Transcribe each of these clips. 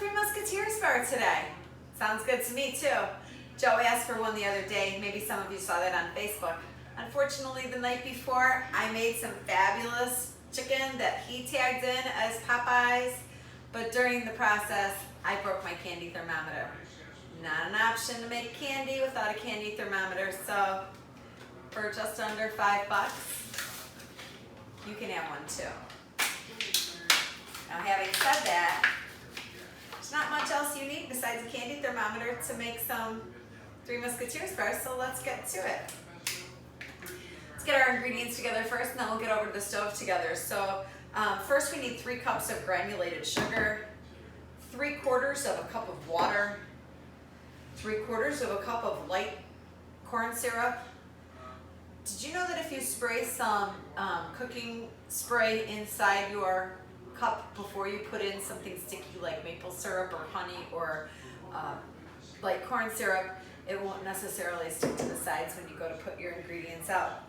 Three Musketeers bar today. Sounds good to me too. Joe asked for one the other day. Maybe some of you saw that on Facebook. Unfortunately, the night before, I made some fabulous chicken that he tagged in as Popeyes, but during the process, I broke my candy thermometer. Not an option to make candy without a candy thermometer, so for just under $5, you can have one too. Now, having said that, there's not much else you need besides a candy thermometer to make some Three Musketeers bars, so let's get to it. Let's get our ingredients together first, and then we'll get over to the stove together. So first we need 3 cups of granulated sugar, 3/4 of a cup of water, 3/4 of a cup of light corn syrup. Did you know that if you spray some cooking spray inside your cup before you put in something sticky like maple syrup or honey or light corn syrup, it won't necessarily stick to the sides when you go to put your ingredients out.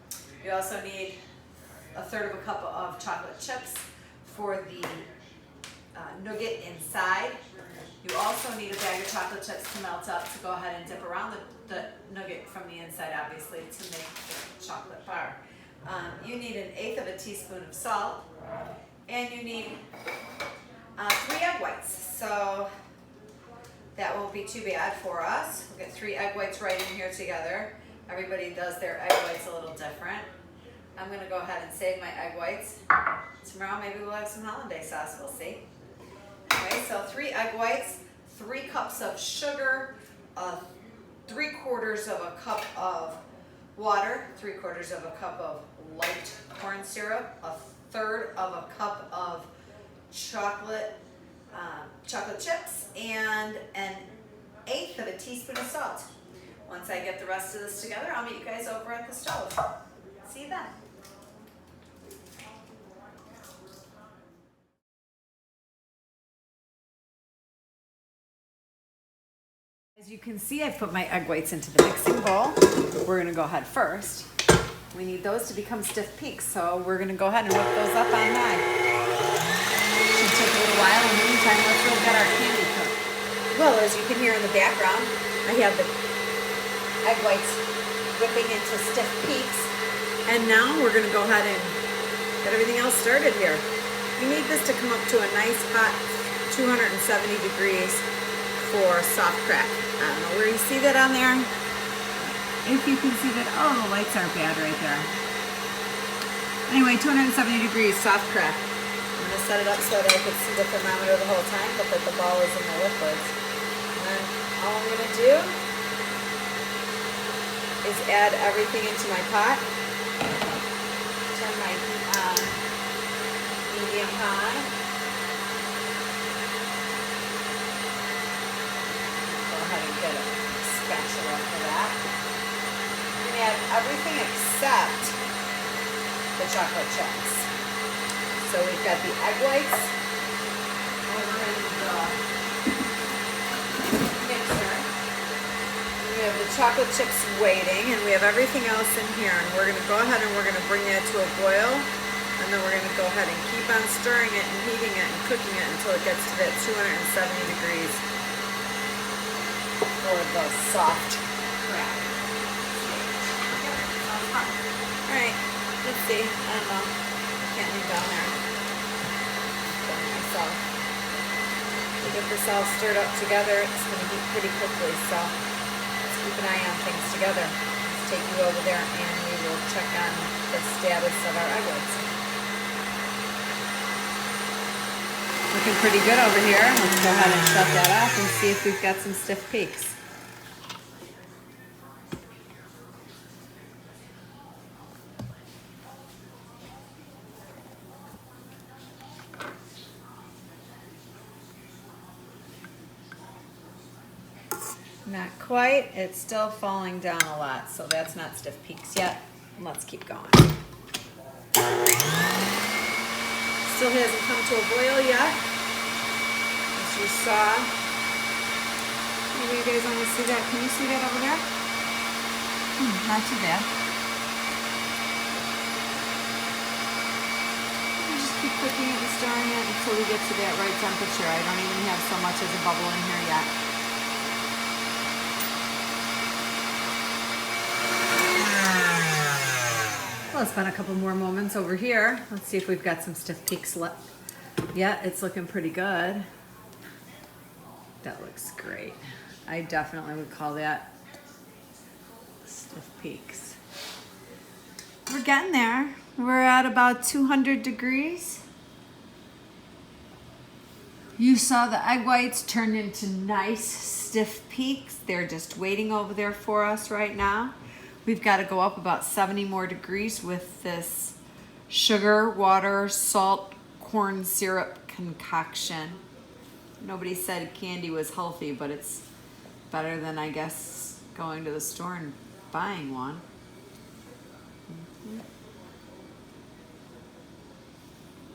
You also need 1/3 of a cup of chocolate chips for the nougat inside. You also need a bag of chocolate chips to melt up to go ahead and dip around the nougat from the inside, obviously, to make the chocolate bar. You need 1/8 of a teaspoon of salt, and you need 3 egg whites. So that won't be too bad for us. We'll get 3 egg whites right in here together. Everybody does their egg whites a little different. I'm gonna go ahead and save my egg whites. Tomorrow maybe we'll have some hollandaise sauce, we'll see. Okay, so 3 egg whites, 3 cups of sugar, 3/4 of a cup of water, 3/4 of a cup of light corn syrup, 1/3 of a cup of chocolate chips, and 1/8 of a teaspoon of salt. Once I get the rest of this together, I'll meet you guys over at the stove. See you then. As you can see, I've put my egg whites into the mixing bowl. We're gonna go ahead first. We need those to become stiff peaks, so we're gonna go ahead and whip those up on high. Should take a little while. In the meantime, let's go get our candy cooked. Well, as you can hear in the background, I have the egg whites whipping into stiff peaks. And now we're gonna go ahead and get everything else started here. You need this to come up to a nice hot 270 degrees for soft crack. I don't know where you see that on there. If you can see that, oh, the lights aren't bad right there. Anyway, 270 degrees, soft crack. I'm gonna set it up so that I could see the thermometer the whole time, but that the ball is in the liquids. And then all I'm gonna do is add everything into my pot. Turn my heat on medium high. Go ahead and get a spatula for that. Add everything except the chocolate chips. So we've got the egg whites over in the mixer. We have the chocolate chips waiting, and we have everything else in here. And we're going to go ahead and we're going to bring that to a boil, and then we're going to go ahead and keep on stirring it and heating it and cooking it until it gets to that 270 degrees for the soft crack. Alright, let's see. I don't know. Can't lean down there. Burn myself. To get this all stirred up together, it's going to heat pretty quickly, so let's keep an eye on things together. Let's take you over there and we will check on the status of our egg whites. Looking pretty good over here. Let's go ahead and shut that off and see if we've got some stiff peaks. Not quite. It's still falling down a lot, so that's not stiff peaks yet. Let's keep going. Still hasn't come to a boil yet, as you saw. Maybe you guys want to see that. Can you see that over there? Not too bad. Just keep cooking it and stirring it until we get to that right temperature. I don't even have so much as a bubble in here yet. Well, it's been a couple more moments over here. Let's see if we've got some stiff peaks left. Yeah, it's looking pretty good. That looks great. I definitely would call that stiff peaks. We're getting there. We're at about 200 degrees. You saw the egg whites turn into nice stiff peaks. They're just waiting over there for us right now. We've got to go up about 70 more degrees with this sugar, water, salt, corn syrup concoction. Nobody said candy was healthy, but it's better than, I guess, going to the store and buying one.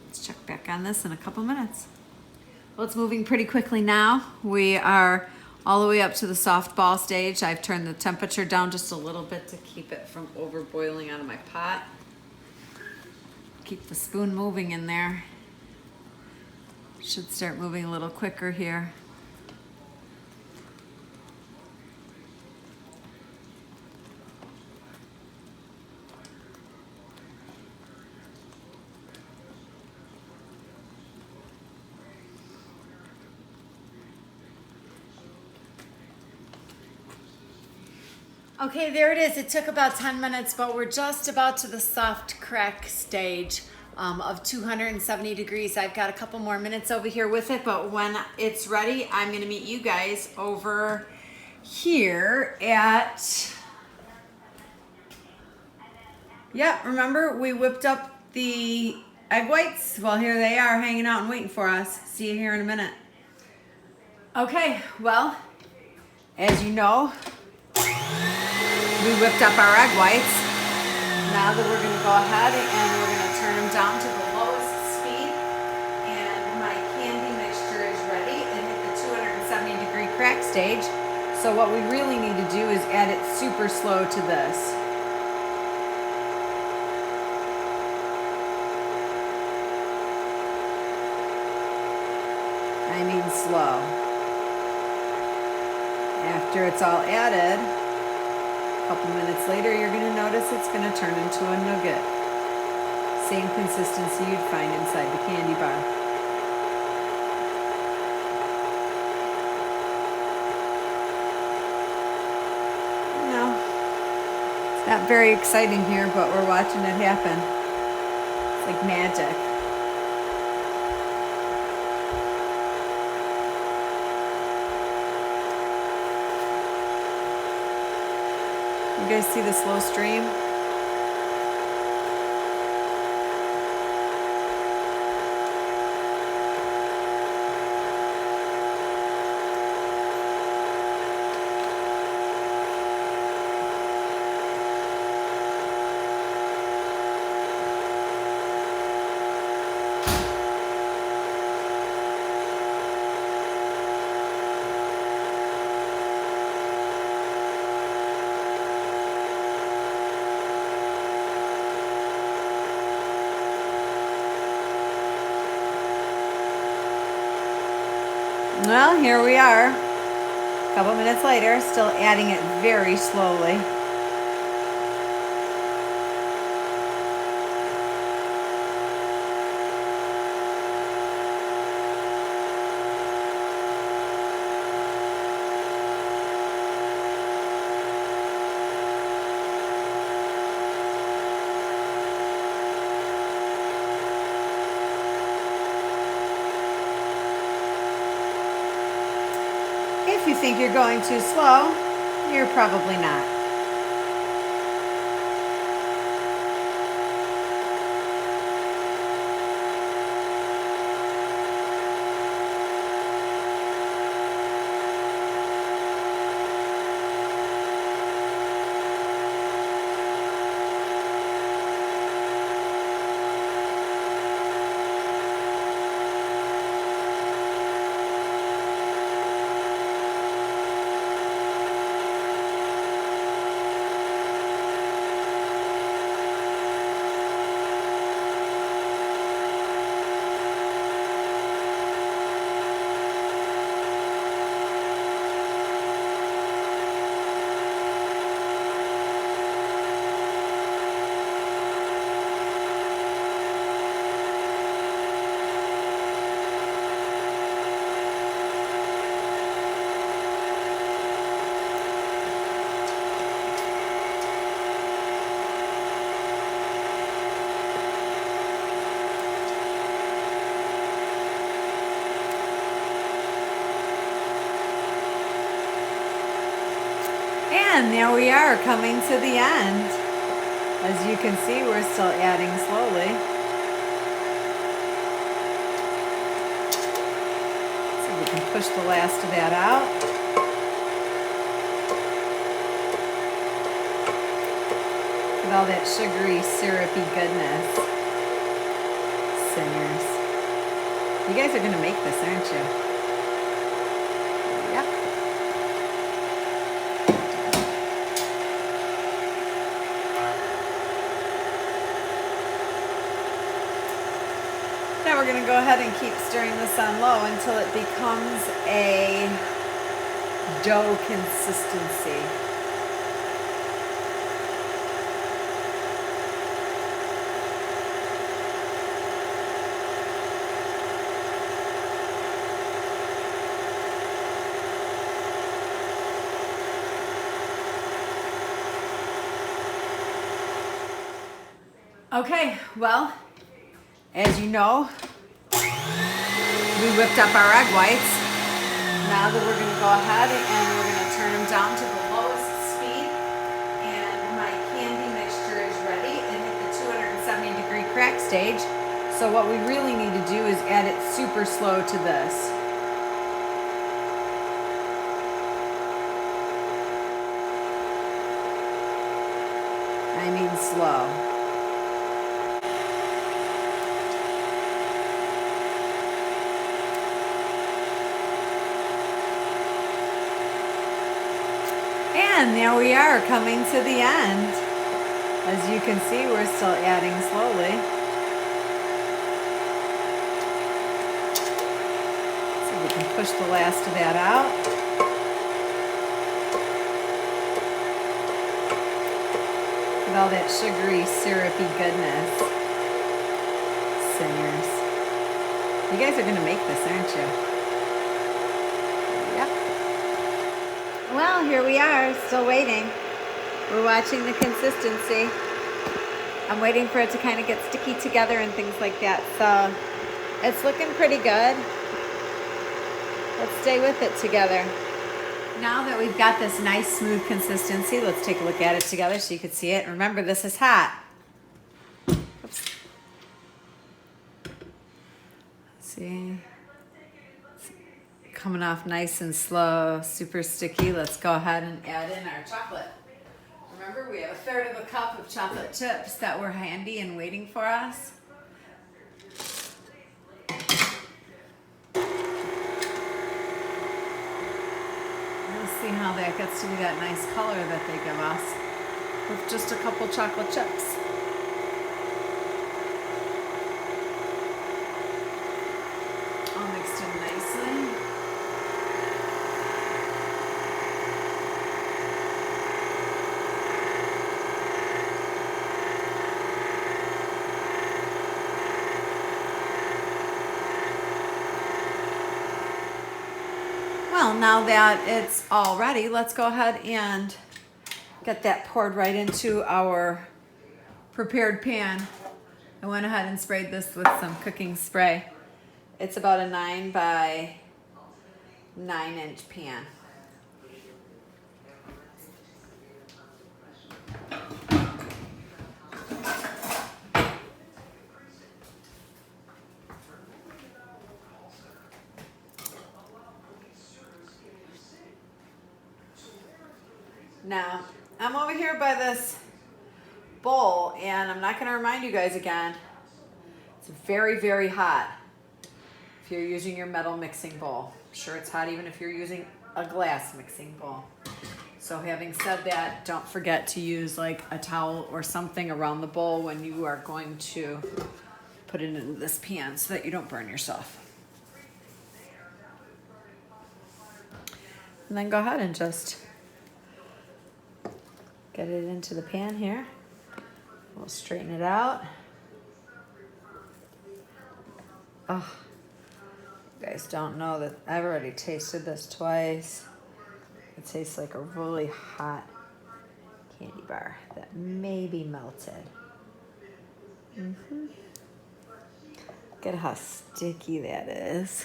Let's check back on this in a couple minutes. Well, it's moving pretty quickly now. We are all the way up to the soft ball stage. I've turned the temperature down just a little bit to keep it from over boiling out of my pot. Keep the spoon moving in there. Should start moving a little quicker here. Okay, there it is. It took about 10 minutes, but we're just about to the soft crack stage of 270 degrees. I've got a couple more minutes over here with it, but when it's ready, I'm gonna meet you guys over here at, yeah, remember we whipped up the egg whites? Well, here they are hanging out and waiting for us. See you here in a minute. Okay, well, as you know, we whipped up our egg whites. Now that we're gonna go ahead and we're gonna turn them down to the lowest speed, and my candy mixture is ready. It hit the 270 degree crack stage. So what we really need to do is add it super slow to this. I mean slow. After it's all added, a couple minutes later, you're going to notice it's going to turn into a nougat. Same consistency you'd find inside the candy bar. No, it's not very exciting here, but we're watching it happen. It's like magic. You guys see the slow stream? Well, here we are, a couple minutes later, still adding it very slowly. If you think you're going too slow, you're probably not. And there we are, coming to the end. As you can see, we're still adding slowly. So we can push the last of that out. Look at all that sugary, syrupy goodness. Singers. You guys are going to make this, aren't you? Yep. Now we're going to go ahead and keep stirring this on low until it becomes a dough consistency. Okay, well, as you know, we whipped up our egg whites. Now that we're going to go ahead and we're going to turn them down to the lowest speed. And my candy mixture is ready. It hit the 270-degree crack stage. So what we really need to do is add it super slow to this. I mean slow. And there we are, coming to the end. As you can see, we're still adding slowly. So we can push the last of that out. Look at all that sugary, syrupy goodness. Singers. You guys are going to make this, aren't you? Well, here we are, still waiting. We're watching the consistency. I'm waiting for it to kind of get sticky together and things like that. So it's looking pretty good. Let's stay with it together. Now that we've got this nice smooth consistency, let's take a look at it together so you can see it. Remember, this is hot. Oops. See? Coming off nice and slow, super sticky. Let's go ahead and add in our chocolate. Remember, we have 1/3 of a cup of chocolate chips that were handy and waiting for us. Let's see how that gets to be that nice color that they give us with just a couple chocolate chips. All mixed in nicely. Well, now that it's all ready, let's go ahead and get that poured right into our prepared pan. I went ahead and sprayed this with some cooking spray. It's about a 9 by 9 inch pan. Now, I'm over here by this bowl, and I'm not going to remind you guys again, it's very, very hot if you're using your metal mixing bowl. I'm sure it's hot even if you're using a glass mixing bowl. So having said that, don't forget to use like a towel or something around the bowl when you are going to put it into this pan so that you don't burn yourself. And then go ahead and just get it into the pan here. We'll straighten it out. Oh, you guys don't know that I've already tasted this twice. It tastes like a really hot candy bar that may be melted. Look at how sticky that is.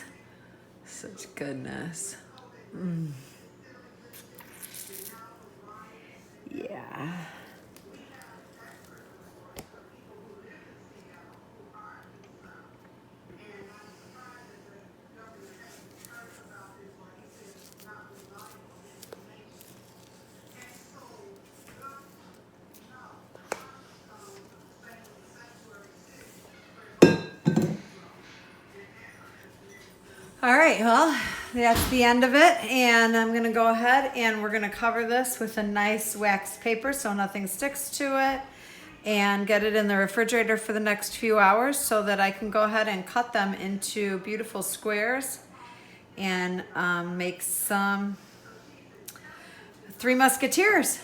Such goodness. Yeah. All right, well, that's the end of it. And I'm gonna go ahead and we're gonna cover this with a nice wax paper so nothing sticks to it, and get it in the refrigerator for the next few hours so that I can go ahead and cut them into beautiful squares and make some Three Musketeers.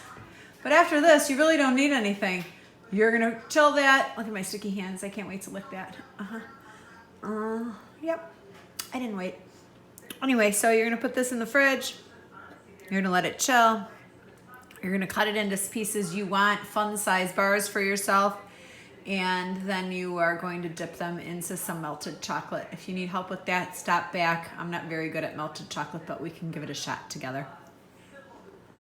But after this, you really don't need anything. You're gonna chill that. Look at my sticky hands. I can't wait to lick that. Yep. I didn't wait. Anyway, so you're gonna put this in the fridge. You're gonna let it chill. You're gonna cut it into pieces you want, fun size bars for yourself. And then you are going to dip them into some melted chocolate. If you need help with that, stop back. I'm not very good at melted chocolate, but we can give it a shot together.